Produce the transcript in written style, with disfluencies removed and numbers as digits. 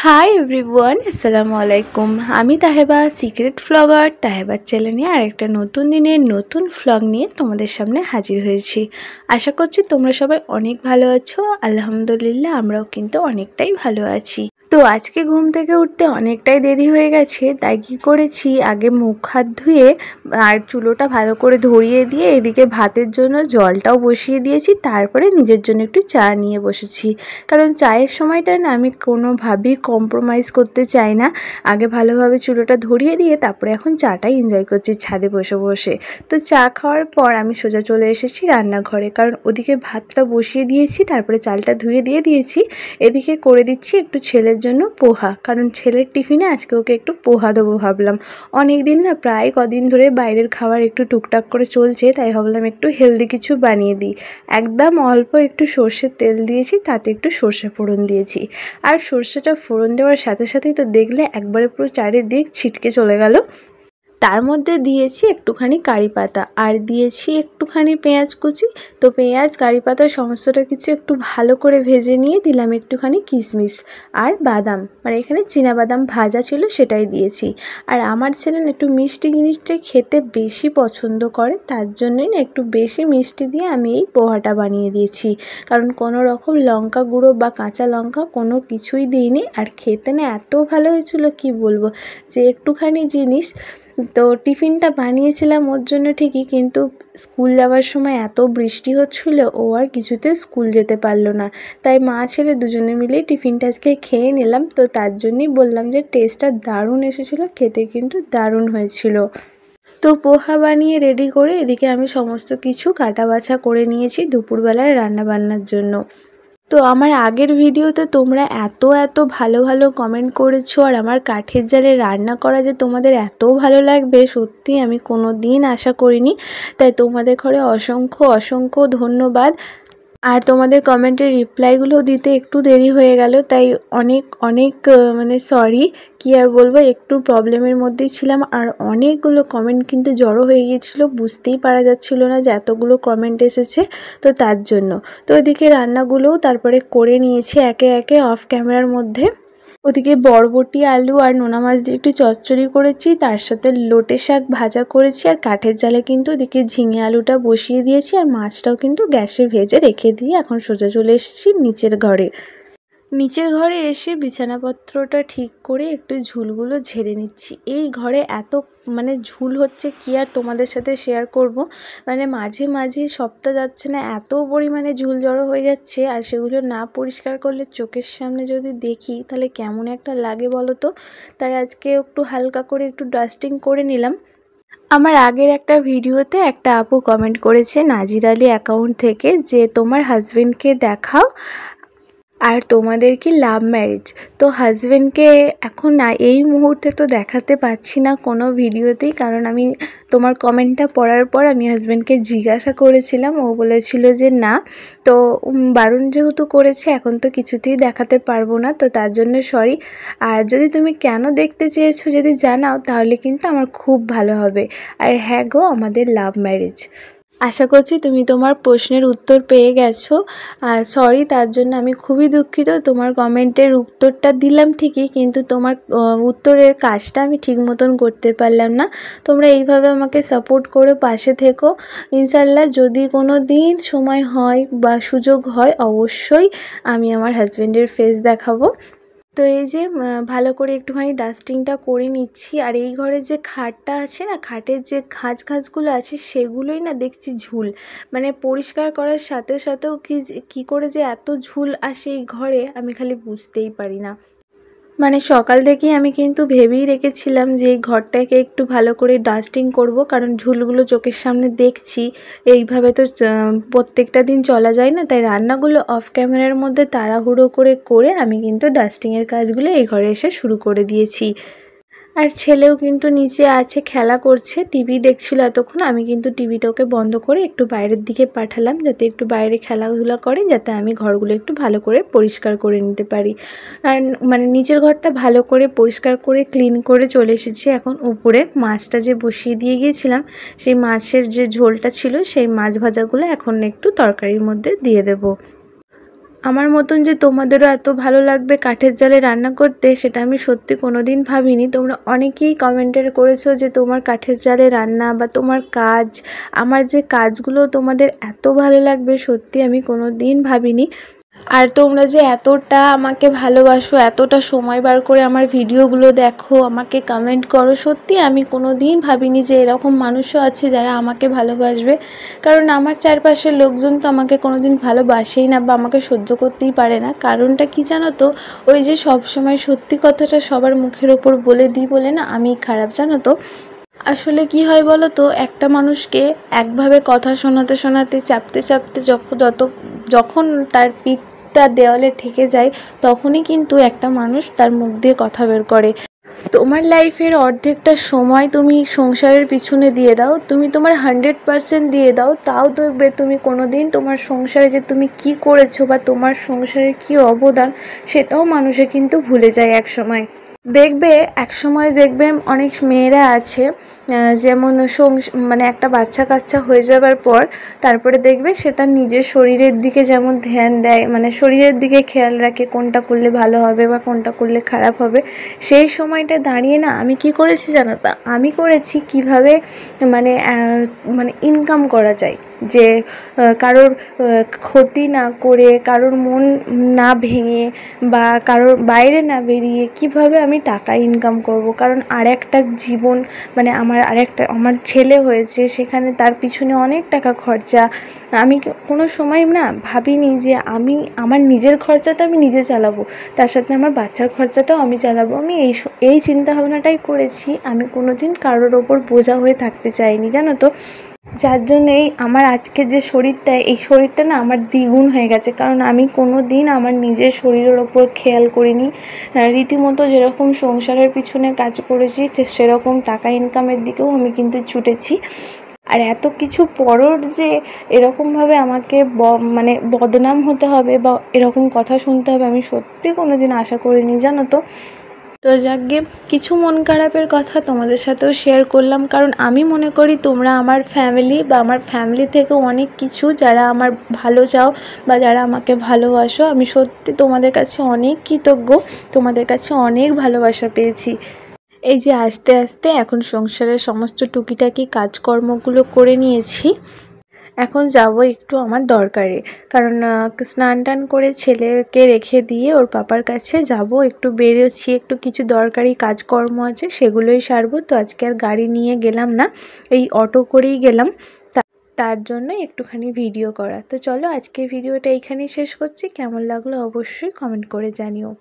Hi everyone, আসসালামু আলাইকুম। আমি তাহেবা, সিক্রেট ভ্লগার তাহেবার চ্যানেলে আরেকটা নতুন দিনের নতুন ভ্লগ নিয়ে তোমাদের সামনে হাজির হয়েছি। আশা করছি তোমরা সবাই অনেক ভালো আছো। আলহামদুলিল্লাহ, আমরাও কিন্তু অনেকটাই ভালো আছি। তো আজকে ঘুম থেকে উঠতে অনেকটাই দেরি হয়ে গেছে, তাই কী করেছি, আগে মুখ হাত ধুয়ে আর চুলোটা ভালো করে ধরিয়ে দিয়ে এদিকে ভাতের জন্য জলটাও বসিয়ে দিয়েছি। তারপরে নিজের জন্য একটু চা নিয়ে বসেছি, কারণ চায়ের সময়টা না আমি কোনোভাবেই কম্প্রোমাইজ করতে চাই না। আগে ভালোভাবে চুলোটা ধরিয়ে দিয়ে তারপরে এখন চাটাই এনজয় করছি ছাদে বসে বসে। তো চা খাওয়ার পর আমি সোজা চলে এসেছি রান্নাঘরে, কারণ ওদিকে ভাতটা বসিয়ে দিয়েছি, তারপরে চালটা ধুয়ে দিয়ে দিয়েছি। এদিকে করে দিচ্ছি একটু ছেলের জন্য পোহা, কারণ ছেলের টিফিনে আজকে ওকে একটু পোহা দেবো ভাবলাম। অনেক দিন না, প্রায় কদিন ধরে বাইরের খাবার একটু টুকটাক করে চলছে, তাই ভাবলাম একটু হেলদি কিছু বানিয়ে দিই। একদম অল্প একটু সর্ষের তেল দিয়েছি, তাতে একটু সর্ষে ফোড়ন দিয়েছি। আর সর্ষেটা ফোড়ন দেওয়ার সাথে সাথেই তো দেখলে একবারে পুরো চারিদিক ছিটকে চলে গেল। তার মধ্যে দিয়েছি একটুখানি কারি পাতা আর দিয়েছি একটুখানি পেঁয়াজ কুচি। তো পেঁয়াজ কারি পাতা সমস্তটা কিছু একটু ভালো করে ভেজে নিয়ে দিলাম একটুখানি কিশমিশ আর বাদাম, মানে এখানে চীনা বাদাম ভাজা ছিল সেটাই দিয়েছি। আর আমার ছেলে না একটু মিষ্টি জিনিসটাই খেতে বেশি পছন্দ করে, তার জন্যই না একটু বেশি মিষ্টি দিয়ে আমি এই পোহাটা বানিয়ে দিয়েছি। কারণ কোনো রকম লঙ্কা গুঁড়ো বা কাঁচা লঙ্কা কোনো কিছুই দিইনি, আর খেতে না এত ভালো হয়েছিল কি বলবো, যে একটুখানি জিনিস। তো টিফিনটা বানিয়েছিলাম ওর জন্য ঠিকই, কিন্তু স্কুল যাওয়ার সময় এত বৃষ্টি হচ্ছিল, ও আর কিছুতে স্কুল যেতে পারলো না। তাই মা ছেলে দুজনে মিলেই টিফিনটা আজকে খেয়ে নিলাম। তো তার জন্যই বললাম যে টেস্টটা দারুণ এসেছিলো, খেতে কিন্তু দারুণ হয়েছিল। তো পোহা বানিয়ে রেডি করে এদিকে আমি সমস্ত কিছু কাটা বাছা করে নিয়েছি দুপুরবেলায় রান্না বান্নার জন্য। তো আমার আগের ভিডিওতে তোমরা এত ভালো ভালো কমেন্ট করেছো, আর আমার কাঠের জালে রান্না করা যে তোমাদের এত ভালো লাগবে সত্যি আমি কোনো দিন আশা করিনি। তাই তোমাদের ঘরে অসংখ্য ধন্যবাদ। আর তোমাদের কমেন্টের রিপ্লাইগুলো দিতে একটু দেরি হয়ে গেল, তাই অনেক মানে সরি, কি আর বলবো, একটু প্রবলেমের মধ্যেই ছিলাম। আর অনেকগুলো কমেন্ট কিন্তু জড়ো হয়ে গিয়েছিলো, বুঝতেই পারা যাচ্ছিলো না যে এতগুলো কমেন্ট এসেছে। তো তার জন্য তো ওদিকে রান্নাগুলোও তারপরে করে নিয়েছি একে একে অফ ক্যামেরার মধ্যে। ওদিকে বরবটি আলু আর নোনা মাছ দিয়ে একটু চচ্চড়ি করেছি, তার সাথে লোটে শাক ভাজা করেছি, আর কাঠের জালে কিন্তু ওদিকে ঝিঙে আলুটা বসিয়ে দিয়েছি, আর মাছটাও কিন্তু গ্যাসে ভেজে রেখে দিয়ে এখন সোজা চলে এসেছি নিচের ঘরে এসে বিছানাপত্রটা ঠিক করে একটু ঝুলগুলো ঝেড়ে নিচ্ছি। এই ঘরে এত মানে ঝুল হচ্ছে কি আর তোমাদের সাথে শেয়ার করব, মানে মাঝে সপ্তাহ যাচ্ছে না এত পরিমাণে ঝুল জড়ো হয়ে যাচ্ছে, আর সেগুলো না পরিষ্কার করলে চোখের সামনে যদি দেখি তাহলে কেমন একটা লাগে বলো তো। তাই আজকে একটু হালকা করে একটু ডাস্টিং করে নিলাম। আমার আগের একটা ভিডিওতে একটা আপু কমেন্ট করেছে নাজির আলী অ্যাকাউন্ট থেকে, যে তোমার হাজবেন্ডকে দেখাও আর তোমাদের কি লাভ ম্যারেজ। তো হাজব্যান্ডকে এখন না এই মুহূর্তে তো দেখাতে পাচ্ছি না কোনো ভিডিওতেই, কারণ আমি তোমার কমেন্টটা পড়ার পর আমি হাজব্যান্ডকে জিজ্ঞাসা করেছিলাম, ও বলেছিল যে না, তো বারণ যেহেতু করেছে এখন তো কিছুতেই দেখাতে পারবো না, তো তার জন্য সরি। আর যদি তুমি কেন দেখতে চেয়েছো যদি জানাও তাহলে কিন্তু আমার খুব ভালো হবে। আর হ্যাঁ গো, আমাদের লাভ ম্যারেজ। আশা করছি তুমি তোমার প্রশ্নের উত্তর পেয়ে গেছো। আর সরি তার জন্য, আমি খুবই দুঃখিত। তোমার কমেন্টের উত্তরটা দিলাম ঠিকই, কিন্তু তোমার উত্তরের কাজটা আমি ঠিক মতন করতে পারলাম না। তোমরা এইভাবে আমাকে সাপোর্ট করে পাশে থেকো। ইনশাল্লাহ যদি কোনো দিন সময় হয় বা সুযোগ হয় অবশ্যই আমি আমার হাজব্যান্ডের ফেস দেখাবো। তো এই যে ভালো করে একটুখানি ডাস্টিংটা করে নিচ্ছি। আর এই ঘরে যে খাটটা আছে না, খাটের যে খাঁজগুলো আছে সেগুলোই না দেখছি ঝুল, মানে পরিষ্কার করার সাথে সাথেও কি করে যে এত ঝুল আসে এই ঘরে আমি খালি বুঝতেই পারি না। মানে সকাল থেকেই আমি কিন্তু ভেবেই রেখেছিলাম যে এই ঘরটাকে একটু ভালো করে ডাস্টিং করব, কারণ ঝুলগুলো চোখের সামনে দেখছি। এইভাবে তো প্রত্যেকটা দিন চলা যায় না, তাই রান্নাগুলো অফ ক্যামেরার মধ্যে তাড়াহুড়ো করে আমি কিন্তু ডাস্টিংয়ের কাজগুলো এই ঘরে এসে শুরু করে দিয়েছি। আর ছেলেও কিন্তু নিচে আছে, খেলা করছে, টিভি দেখছিল এতক্ষণ। আমি কিন্তু টিভিটাকে বন্ধ করে একটু বাইরের দিকে পাঠালাম, যাতে একটু বাইরে খেলাধুলা করে, যাতে আমি ঘরগুলো একটু ভালো করে পরিষ্কার করে নিতে পারি। আর মানে নিচের ঘরটা ভালো করে পরিষ্কার করে ক্লিন করে চলে এসেছি এখন উপরে। মাছটা যে বসিয়ে দিয়ে গিয়েছিলাম, সেই মাছের যে ঝোলটা ছিল সেই মাছ ভাজাগুলো এখন একটু তরকারির মধ্যে দিয়ে দেবো। আমার মতন যে তোমাদেরও এত ভালো লাগবে কাঠের জালে রান্না করতে, সেটা আমি সত্যি কোনোদিন ভাবিনি। তোমরা অনেকেই কমেন্টের করেছো যে তোমার কাঠের জালে রান্না বা তোমার কাজ, আমার যে কাজগুলো তোমাদের এত ভালো লাগবে, সত্যি আমি কোনোদিন ভাবিনি। আর তোমরা যে এতটা আমাকে ভালোবাসো, এতটা সময় বার করে আমার ভিডিওগুলো দেখো, আমাকে কমেন্ট করো, সত্যি আমি কোনো দিন ভাবিনি যে এরকম মানুষও আছে যারা আমাকে ভালোবাসবে। কারণ আমার চারপাশের লোকজন তো আমাকে কোনো দিন ভালোবাসেই না বা আমাকে সহ্য করতেই পারে না। কারণটা কি জানো তো, ওই যে সব সময় সত্যি কথাটা সবার মুখের ওপর বলে দিই বলে না আমি খারাপ, জানো তো। আসলে কি হয় বলো তো, একটা মানুষকে একভাবে কথা শোনাতে শোনাতে চাপতে চাপতে যখন তার পিঠটা দেওয়ালে ঠেকে যায়, তখনই কিন্তু একটা মানুষ তার মুখ দিয়ে কথা বের করে। তোমার লাইফের অর্ধেকটা সময় তুমি সংসারের পিছনে দিয়ে দাও, তুমি তোমার 100% দিয়ে দাও, তাও দেখবে তুমি কোনো দিন তোমার সংসারে যে তুমি কি করেছো বা তোমার সংসারের কি অবদান, সেটাও মানুষে কিন্তু ভুলে যায় এক সময়। দেখবে অনেক মেয়েরা আছে যেমন মানে একটা বাচ্চা কাচ্চা হয়ে যাবার পর তারপরে দেখবে সে তার নিজের শরীরের দিকে যেমন ধ্যান দেয়, মানে শরীরের দিকে খেয়াল রাখে কোনটা করলে ভালো হবে বা কোনটা করলে খারাপ হবে। সেই সময়টা দাঁড়িয়ে না আমি কি করেছি জানো তা, আমি করেছি কিভাবে মানে ইনকাম করা যায়, যে কারোর ক্ষতি না করে, কারোর মন না ভেঙে বা কারোর বাইরে না বেরিয়ে কিভাবে আমি টাকা ইনকাম করব। কারণ আরেকটা জীবন, মানে আমার ছেলে হয়েছে, সেখানে তার পিছনে অনেক টাকা খরচা। আমি কোনো সময় না ভাবিনি যে আমি আমার নিজের খরচাটা আমি নিজে চালাবো, তার সাথে আমার বাচ্চার খরচাটাও আমি চালাবো। আমি এই চিন্তা ভাবনাটাই করেছি। আমি কোনোদিন কারোর ওপর বোঝা হয়ে থাকতে চাইনি, জানো তো। যার জন্যেই আমার আজকের যে শরীরটা, এই শরীরটা না আমার দ্বিগুণ হয়ে গেছে। কারণ আমি কোনো দিন আমার নিজের শরীরের ওপর খেয়াল করিনি। রীতিমতো যেরকম সংসারের পিছনে কাজ করেছি, সেরকম টাকা ইনকামের দিকেও আমি কিন্তু ছুটেছি। আর এত কিছু পরও যে এরকমভাবে আমাকে মানে বদনাম হতে হবে বা এরকম কথা শুনতে হবে, আমি সত্যি কোনো দিন আশা করিনি, জানো তো। যাকগে, কিছু মন খারাপের কথা তোমাদের সাথেও শেয়ার করলাম, কারণ আমি মনে করি তোমরা আমার ফ্যামিলি বা আমার ফ্যামিলি থেকেও অনেক কিছু, যারা আমার ভালো চাও বা যারা আমাকে ভালোবাসো, আমি সত্যি তোমাদের কাছে অনেক কৃতজ্ঞ। তোমাদের কাছে অনেক ভালোবাসা পেয়েছি। এই যে আস্তে আস্তে এখন সংসারের সমস্ত টুকিটাকি কাজকর্মগুলো করে নিয়েছি, এখন যাব একটু আমার দরকারে। কারণ স্নান টান করে ছেলেকে রেখে দিয়ে ওর পাপার কাছে যাব, একটু বেরোচ্ছি, একটু কিছু দরকারি কাজকর্ম আছে সেগুলোই সারবো। তো আজকে আর গাড়ি নিয়ে গেলাম না, এই অটো করেই গেলাম, তার জন্য একটুখানি ভিডিও করা। তো চলো আজকে ভিডিওটা এইখানেই শেষ করছি। কেমন লাগলো অবশ্যই কমেন্ট করে জানিও।